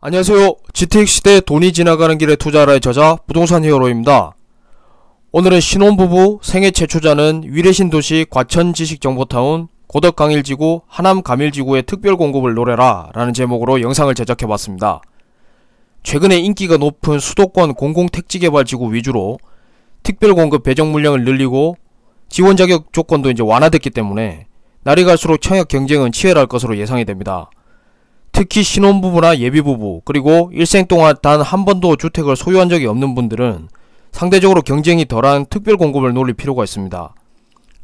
안녕하세요. GTX시대 돈이 지나가는 길에 투자하라의 저자 부동산 히어로입니다. 오늘은 신혼부부 생애 최초자는 위례신도시 과천지식정보타운 고덕강일지구 하남감일지구의 특별공급을 노려라 라는 제목으로 영상을 제작해봤습니다. 최근에 인기가 높은 수도권 공공택지개발지구 위주로 특별공급 배정 물량을 늘리고 지원 자격 조건도 이제 완화됐기 때문에 날이 갈수록 청약 경쟁은 치열할 것으로 예상이 됩니다. 특히 신혼부부나 예비부부 그리고 일생 동안 단 한 번도 주택을 소유한 적이 없는 분들은 상대적으로 경쟁이 덜한 특별공급을 노릴 필요가 있습니다.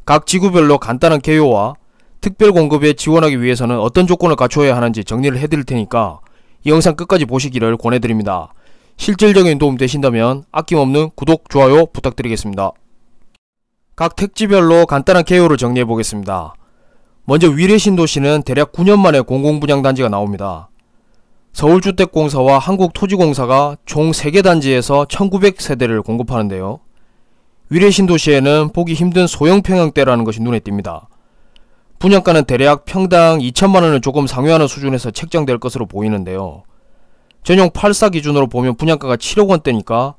각 지구별로 간단한 개요와 특별공급에 지원하기 위해서는 어떤 조건을 갖춰야 하는지 정리를 해드릴 테니까 이 영상 끝까지 보시기를 권해드립니다. 실질적인 도움 되신다면 아낌없는 구독, 좋아요 부탁드리겠습니다. 각 택지별로 간단한 개요를 정리해보겠습니다. 먼저 위례신도시는 대략 9년 만에 공공분양단지가 나옵니다. 서울주택공사와 한국토지공사가 총 3개 단지에서 1900세대를 공급하는데요. 위례신도시에는 보기 힘든 소형평형대라는 것이 눈에 띕니다. 분양가는 대략 평당 2천만원을 조금 상회하는 수준에서 책정될 것으로 보이는데요. 전용 8사 기준으로 보면 분양가가 7억원대니까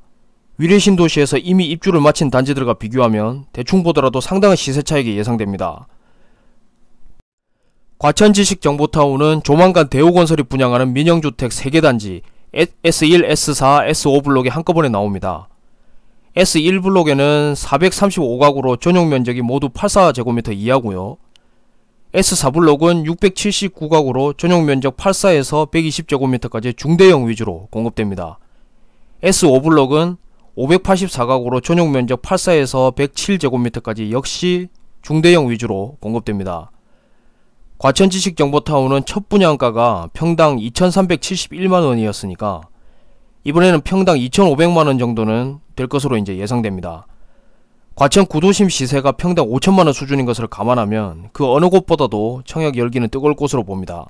위례신도시에서 이미 입주를 마친 단지들과 비교하면 대충 보더라도 상당한 시세 차익이 예상됩니다. 과천지식정보타운은 조만간 대우건설이 분양하는 민영주택 3개 단지 S1, S4, S5블록이 한꺼번에 나옵니다. S1블록에는 435가구로 전용면적이 모두 84제곱미터 이하고요. S4블록은 679가구로 전용면적 84에서 120제곱미터까지 중대형 위주로 공급됩니다. S5블록은 584가구로 전용면적 84에서 107제곱미터까지 역시 중대형 위주로 공급됩니다. 과천지식정보타운은 첫 분양가가 평당 2371만원이었으니까 이번에는 평당 2500만원 정도는 될 것으로 이제 예상됩니다. 과천 구도심 시세가 평당 5천만원 수준인 것을 감안하면 그 어느 곳보다도 청약 열기는 뜨거울 것으로 봅니다.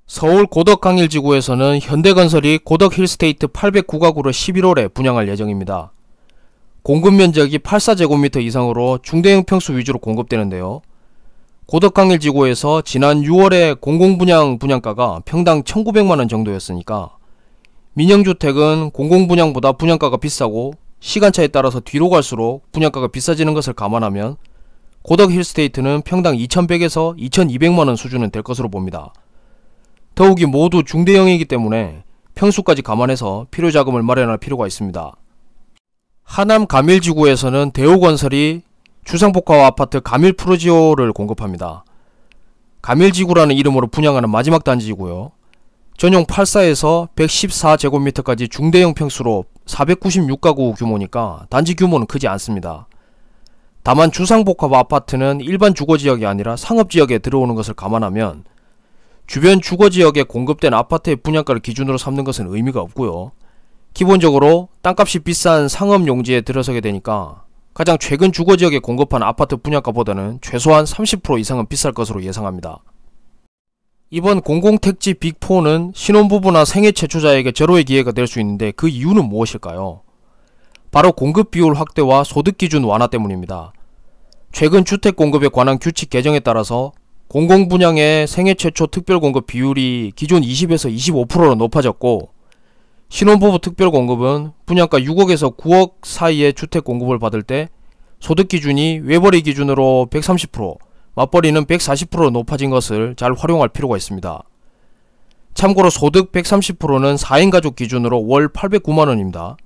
서울 고덕강일지구에서는 현대건설이 고덕힐스테이트 809가구를 11월에 분양할 예정입니다. 공급면적이 84제곱미터 이상으로 중대형 평수 위주로 공급되는데요. 고덕강일지구에서 지난 6월에 공공분양 분양가가 평당 1900만원 정도였으니까 민영주택은 공공분양보다 분양가가 비싸고 시간차에 따라서 뒤로 갈수록 분양가가 비싸지는 것을 감안하면 고덕힐스테이트는 평당 2100에서 2200만원 수준은 될 것으로 봅니다. 더욱이 모두 중대형이기 때문에 평수까지 감안해서 필요자금을 마련할 필요가 있습니다. 하남감일지구에서는 대우건설이 주상복합 아파트 가밀프로지오를 공급합니다. 가밀지구라는 이름으로 분양하는 마지막 단지이고요. 전용 84에서 114제곱미터까지 중대형 평수로 496가구 규모니까 단지 규모는 크지 않습니다. 다만 주상복합 아파트는 일반 주거지역이 아니라 상업지역에 들어오는 것을 감안하면 주변 주거지역에 공급된 아파트의 분양가를 기준으로 삼는 것은 의미가 없고요. 기본적으로 땅값이 비싼 상업용지에 들어서게 되니까 가장 최근 주거지역에 공급한 아파트 분양가보다는 최소한 30% 이상은 비쌀 것으로 예상합니다. 이번 공공택지 빅4는 신혼부부나 생애 최초자에게 절호의 기회가 될 수 있는데 그 이유는 무엇일까요? 바로 공급 비율 확대와 소득기준 완화 때문입니다. 최근 주택공급에 관한 규칙 개정에 따라서 공공분양의 생애 최초 특별공급 비율이 기존 20에서 25%로 높아졌고 신혼부부 특별공급은 분양가 6억에서 9억 사이의 주택공급을 받을 때 소득기준이 외벌이 기준으로 130%, 맞벌이는 140% 높아진 것을 잘 활용할 필요가 있습니다. 참고로 소득 130%는 4인 가족 기준으로 월 809만원입니다.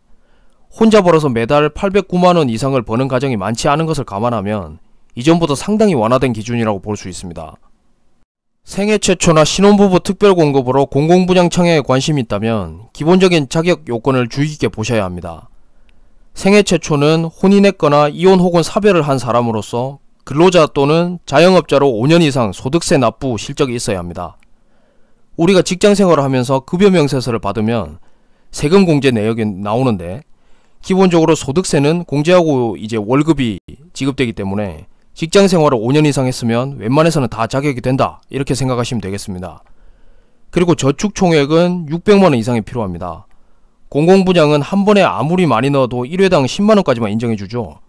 혼자 벌어서 매달 809만원 이상을 버는 가정이 많지 않은 것을 감안하면 이전보다 상당히 완화된 기준이라고 볼 수 있습니다. 생애 최초나 신혼부부 특별공급으로 공공분양 청약에 관심이 있다면 기본적인 자격 요건을 주의 깊게 보셔야 합니다. 생애 최초는 혼인했거나 이혼 혹은 사별을 한 사람으로서 근로자 또는 자영업자로 5년 이상 소득세 납부 실적이 있어야 합니다. 우리가 직장생활을 하면서 급여 명세서를 받으면 세금 공제 내역이 나오는데 기본적으로 소득세는 공제하고 이제 월급이 지급되기 때문에 직장생활을 5년 이상 했으면 웬만해서는 다 자격이 된다 이렇게 생각하시면 되겠습니다. 그리고 저축총액은 600만원 이상이 필요합니다. 공공분양은 한 번에 아무리 많이 넣어도 1회당 10만원까지만 인정해주죠.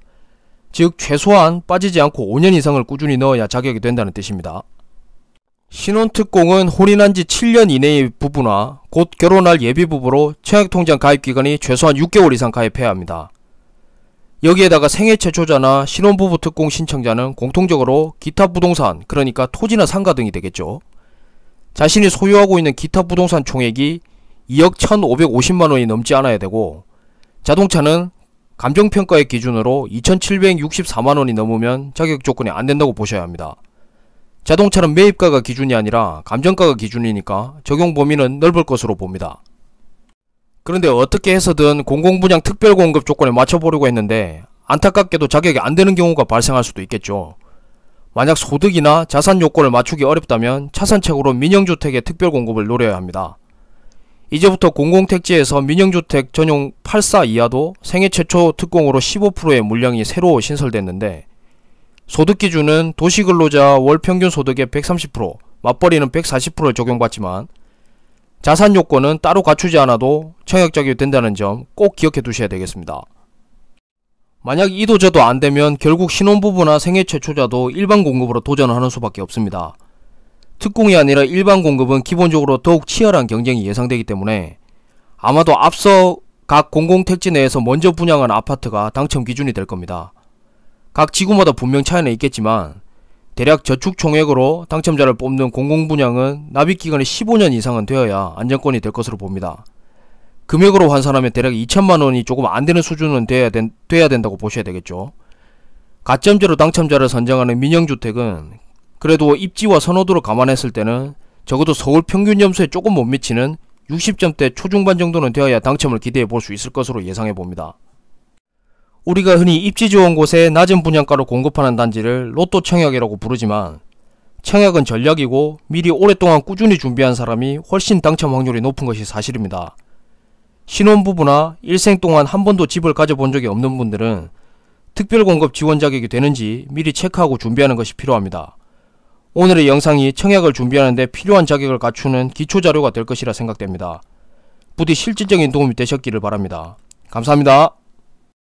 즉 최소한 빠지지 않고 5년 이상을 꾸준히 넣어야 자격이 된다는 뜻입니다. 신혼특공은 혼인한 지 7년 이내의 부부나 곧 결혼할 예비부부로 청약통장 가입기간이 최소한 6개월 이상 가입해야 합니다. 여기에다가 생애 최초자나 신혼부부 특공 신청자는 공통적으로 기타 부동산, 그러니까 토지나 상가 등이 되겠죠. 자신이 소유하고 있는 기타 부동산 총액이 2억 1,550만원이 넘지 않아야 되고, 자동차는 감정평가액 기준으로 2,764만원이 넘으면 자격 조건이 안된다고 보셔야 합니다. 자동차는 매입가가 기준이 아니라 감정가가 기준이니까 적용 범위는 넓을 것으로 봅니다. 그런데 어떻게 해서든 공공분양 특별공급 조건에 맞춰보려고 했는데 안타깝게도 자격이 안되는 경우가 발생할 수도 있겠죠. 만약 소득이나 자산 요건을 맞추기 어렵다면 차선책으로 민영주택의 특별공급을 노려야 합니다. 이제부터 공공택지에서 민영주택 전용 84 이하도 생애 최초 특공으로 15%의 물량이 새로 신설됐는데, 소득기준은 도시근로자 월평균 소득의 130%, 맞벌이는 140%를 적용받지만 자산 요건은 따로 갖추지 않아도 청약 자격이 된다는 점 꼭 기억해 두셔야 되겠습니다. 만약 이도저도 안되면 결국 신혼부부나 생애 최초자도 일반 공급으로 도전을 하는 수밖에 없습니다. 특공이 아니라 일반 공급은 기본적으로 더욱 치열한 경쟁이 예상되기 때문에 아마도 앞서 각 공공택지 내에서 먼저 분양한 아파트가 당첨 기준이 될 겁니다. 각 지구마다 분명 차이는 있겠지만 대략 저축 총액으로 당첨자를 뽑는 공공분양은 납입기간이 15년 이상은 되어야 안정권이 될 것으로 봅니다. 금액으로 환산하면 대략 2천만원이 조금 안되는 수준은 돼야 된다고 보셔야 되겠죠. 가점제로 당첨자를 선정하는 민영주택은 그래도 입지와 선호도를 감안했을 때는 적어도 서울 평균 점수에 조금 못 미치는 60점대 초중반 정도는 되어야 당첨을 기대해 볼 수 있을 것으로 예상해 봅니다. 우리가 흔히 입지 좋은 곳에 낮은 분양가로 공급하는 단지를 로또 청약이라고 부르지만, 청약은 전략이고 미리 오랫동안 꾸준히 준비한 사람이 훨씬 당첨 확률이 높은 것이 사실입니다. 신혼부부나 일생 동안 한 번도 집을 가져본 적이 없는 분들은 특별공급 지원 자격이 되는지 미리 체크하고 준비하는 것이 필요합니다. 오늘의 영상이 청약을 준비하는 데 필요한 자격을 갖추는 기초자료가 될 것이라 생각됩니다. 부디 실질적인 도움이 되셨기를 바랍니다. 감사합니다.